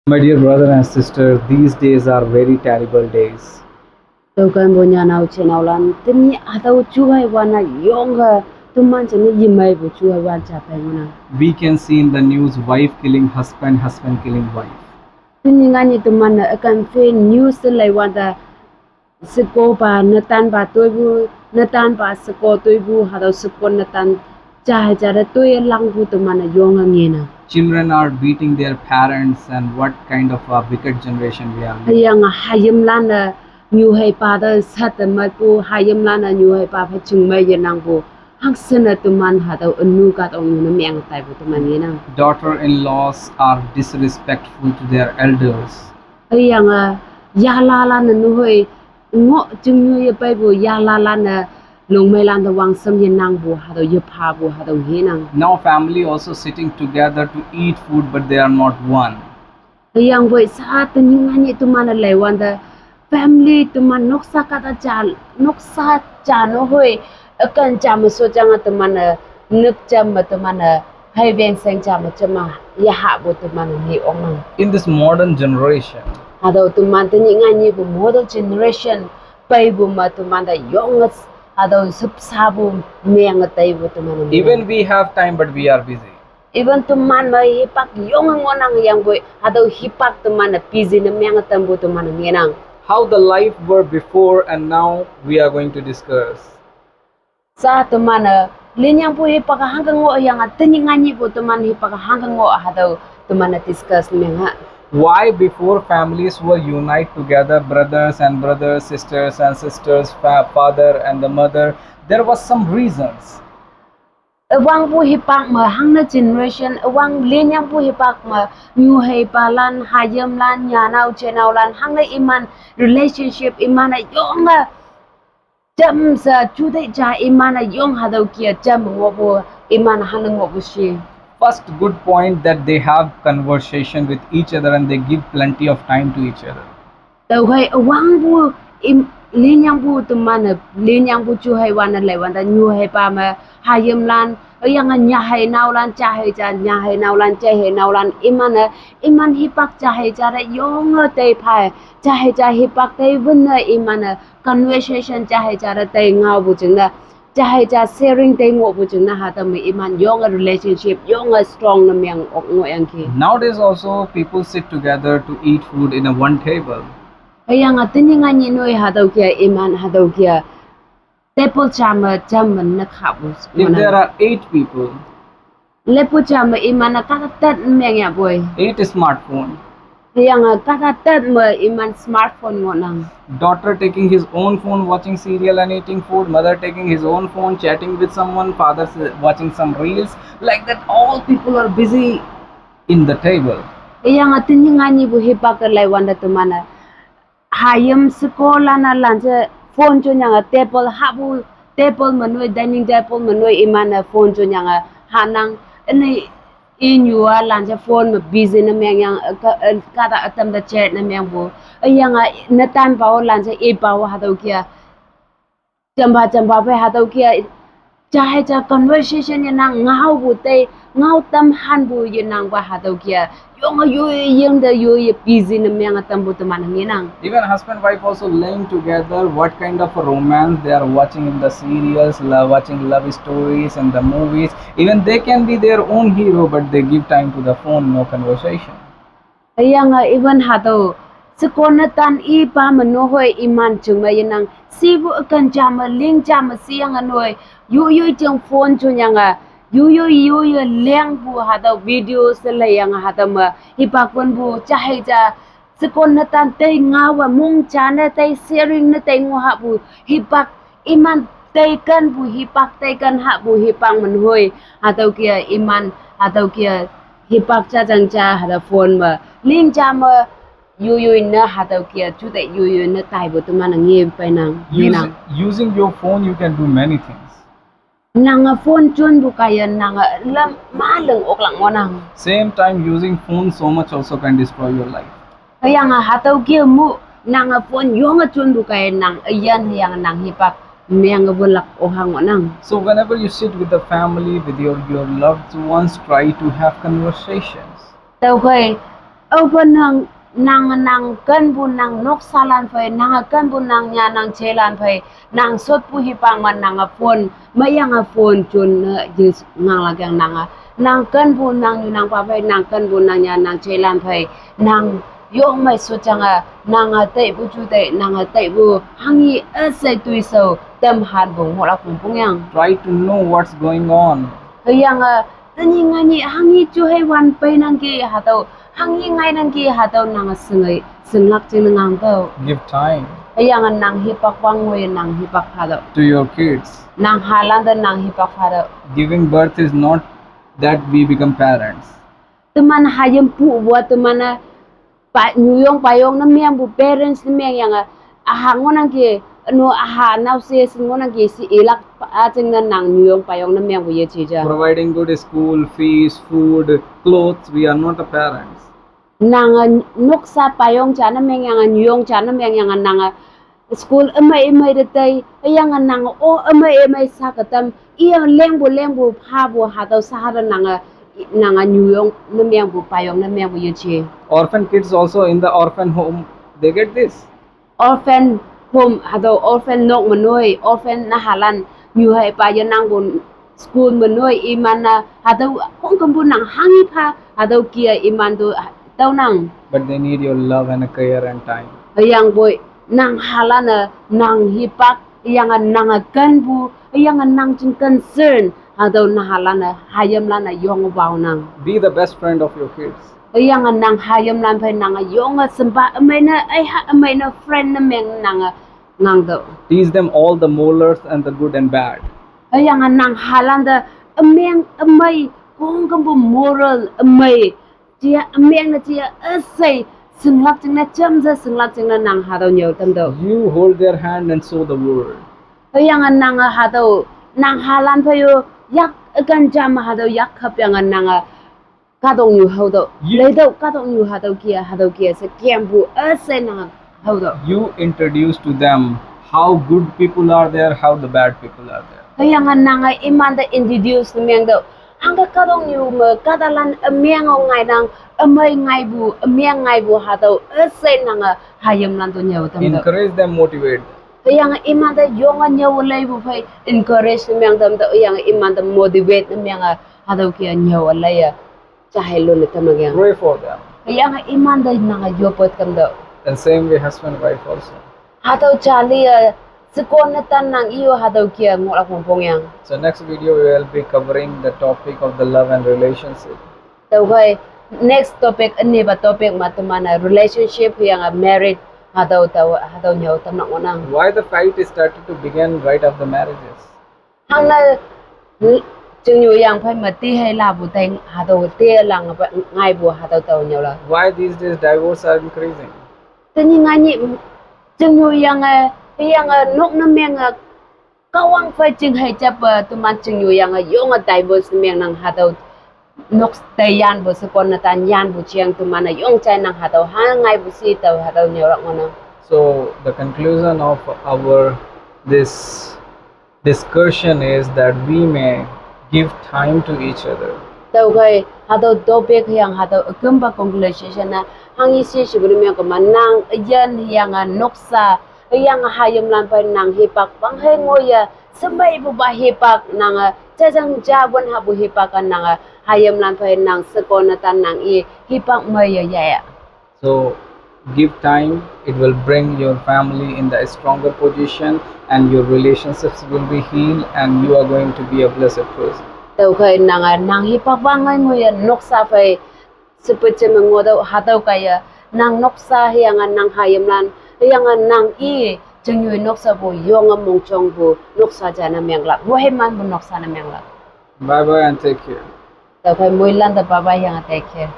My dear brother and sister, these days are very terrible days. Tôi coi bộ nhà nào trên nào lan tin nhị à đâu chú hay quan là yong ha tôi mang cho nó gì mày bộ chú hay quan chả phải nào We can see in the news wife killing husband, husband killing wife. tin nhị ngay tôi mang là akan phê news lại quan ta seko ba natan ba tôi bu natan ba seko tôi bu hà đâu seko natan chả ra tôi lang bu tôi mang là yong ang nghe nào Children are beating their parents, and what kind of a wicked generation we are living. yang hayam lan là nhiều hay pa đó sát mà bu hayam lan là nhiều hay pa phải chung mày yên năng bu hang sen là tôi mang hà đâu anu cả ông nó miệng tay bu tôi mang nghe nào Daughter-in-laws are disrespectful to their elders. yang ya la la na nu hoi ngo chung như pai bu ya la la na long mai lan da wang sam yin nang bu ha do yu pa bu ha do he nang Now family also sitting together to eat food, but they are not one. yang boi sa ta ni ngani tu man lai wan da family tu man nok sa ka cha no hoi akan cha ma so chang tu man nuk cham ma tu man hai ven sang cha ma chama ya ha bu tu man ni ong nang In this modern generation, ha do tu man ta ni ngani bu model generation pai bu ma tu man da yong Ado subsabu miang tay bu tuman. even we have time, but we are busy. Even tuman ma hipak yung ngonang yang boy. Ado hipak tuman na busy na miang tambu tuman ngenang. How the life were before and now we are going to discuss. Sa tuman na linyang po hipak hanggang ngo yang atiningani po tuman hipak hanggang ngo ado tuman na discuss miang ha. Why before families were unite together, brothers and brothers, sisters and sisters, father and the mother, there was some reasons. Awang po hipak ma hang na generation awang linyang po hipak ma new hay palan hayam lan nyanaw chenaw lan hang na iman relationship iman na yung jam sa chuday cha iman na yung hadaw kia jam ngo po iman hang na ngo po siya. First good point that they have conversation with each other and they give plenty of time to each other. Tao hay awang po linyang po tuman linyang po chu hay wan na lay wan da new hay pa ma hayam lan yang nya hay naw lan cha hay cha nya hay naw lan cha hay naw lan iman hipak cha hay cha ra yong te phai cha hay cha hipak te vun iman conversation cha hay cha ra te ngao bu chung na cha hay cha sharing te ngo bu chung na ha ta mi iman yong relationship yong strong na myang ok ngo yang ki Nowadays also people sit together to eat food in a one table. yang tininga ni noi ha dau kia iman ha dau kia tepol chama chaman na khabu If there are 8 people, lepo chama iman na katatat meng ya boy 8 smartphone, yang katatat ma iman smartphone ngonang daughter taking his own phone watching serial and eating food, mother taking his own phone chatting with someone, father watching some reels, like that all people are busy in the table. yang tininga ni bu hipak lai wanda tumana hayam sekolah na lanje phone cho yang table habu table manoi dining table manoi iman phone cho yang hanang ini inyua lanje phone ma busy na meng yang kata atam da chat na meng bu yang na tan pao lanje e pao ha dau kia chamba pe ha dau kia cha cha conversation yang nang ngau bu te ngau tam han bu yang nang ba ha dau kia yong yung da yu busy na meng atam bu tuman nginang Even husband wife also laying together what kind of a romance they are watching in the serials, watching love stories and the movies. Even they can be their own hero, but they give time to the phone, no conversation. yang even hado sekona tan I pa mano hoi iman chunga yanang sibu akan jama ling jama siang anoi yu jeng phone chu yang yu leng bu hado video sele yang hado ma ipakon bu chahai ja sekona tan te ngawa mung chana te sharing na te ngo ha bu hipak iman te kan bu hipak te kan ha bu hipang man hoi hado kia iman hado kia hipak cha jang cha hada phone ma ling cha ma yu na hada kia chu te yu na tai bu tu man ngi pai nang Using your phone, you can do many things. nang phone chun bu kaya nang lam ma leng ok lang ngonang Same time, using phone so much also can destroy your life. yang hada kia mu nang phone yong chun bu kaya nang yan yang nang hipak meng bulak ohang ngonang So whenever you sit with the family, with your loved ones, try to have conversations. tao khoi open nang kan bu nang nok salan phai nang kan bu nang nya nang chelan phai nang sot pu hi pang man nang a phone mayang a phone chun jis ngang la gang nang kan bu nang yu nang pa phai nang kan bu nang nya nang chelan phai nang yo mai so changa nang a te bu chu te nang a te bu hangi a sai tui so tam han bu mo la pung yang Try to know what's going on. yang tani ngani hangi chu hai wan pai nang ki ha to hangi ngai nang ki ha to nang sungai sunglak ching ngang to Give time yang nang hi pak wang we nang hi pak ha do to your kids. nang halan da nang hi pak ha do Giving birth is not that we become parents. teman hayam pu buat teman pa nyuyong payong na miang bu parents na miang yang ahangon nang ki no aha now say singon nang ki si ilak a ching na nang nyuyong payong na miang bu ye chi ja Providing good school fees, food, clothes, we are not the parents. nang noksa payong cha na miang yang nyuyong cha na miang yang nang school amai de tai yang nang o amai sa ka tam iya leng bu pha bu ha do sa ha nang nyuyong na miang bu payong na miang bu ye chi Orphan kids also in the orphan home, they get this. orphan home hado orphan nok manoi orphan na halan nyu hai pa ya nang bun school manoi iman na hado kong kam bun nang hangi pha hado kia iman do tau nang But they need your love and care and time. yang boy nang halan nang hipak yang nang kan bu yang nang jing concern hado na halan hayam lan yong bau nang Be the best friend of your kids. yang nang hayam lan phai nang yong samba amai na friend na meng nang ngang do Teach them all the molars and the good and bad. yang nang halan da ameng amai kong kam bu moral amai chia ameng na chia asai sunglak ching na cham za sunglak ching na nang ha do nyau tam do You hold their hand and show the world. yang nang ha do nang halan phai yo yak kan jam ha do yak khap yang nang ka dong yu ho do le do ka dong yu ha do kia se kem bu asai nang ho do You introduce to them how good people are there, how the bad people are there. yang nang iman da introduce meng do hang ka dong yu ma ka dalan ameng ngai nang amai ngai bu ha do asai nang hayam lan do nyau tam do Encourage them, motivate them. yang iman da yong nyau lai bu phai encourage meng dam do yang iman da motivate meng ha do kia nyau lai chai lo le tam yang Pray for them. yang iman da nang yo pot kam do And same way husband wife also. ha do chali sikon na tan nang iyo ha do kia ngol akong pong yang So next video we will be covering the topic of the love and relationship. so kai next topic ani ba topic ma tumana relationship yang married ha do nyau tam nak nang Why the fight is started to begin right after marriages. hang na chừng nhiều yang phai mà ti hay là bu tai ha do te lang ngai bu ha do tàu nhau là Why these days divorce are increasing? tự nhiên ngay nhị chừng nhiều yang nok na meng kawang phai chừng hay chap tu man chừng nhiều yang yong divorce meng nang ha do nok tay yan bu se kon na tan yan bu chiang tu man yong chai nang ha do ha ngai bu si tàu ha do nhau lang nang So the conclusion of our this discussion is that we may give time to each other. tàu kai ha do topic yang ha do kumba conclusion na hangi si sibru me ko manang yan yang noksa yang hayam lan pa nang hipak bang he ngoya sambai bu ba hipak nang chajang jabon ha bu hipak nang hayam lan pa nang sakon tan nang I hipak mai ya So give time, it will bring your family in the stronger position and your relationships will be healed and you are going to be a blessed person. tàu kai nang hipak bang ngoya noksa phai sepeche mengodo hatau kaya nang noksa yang nang hayam lan yang nang I chengyu noksa bu yong mong chong bu noksa jana menglak wohe man bu noksa na menglak Bye bye and take care. tàu kai moilan da baba yang take care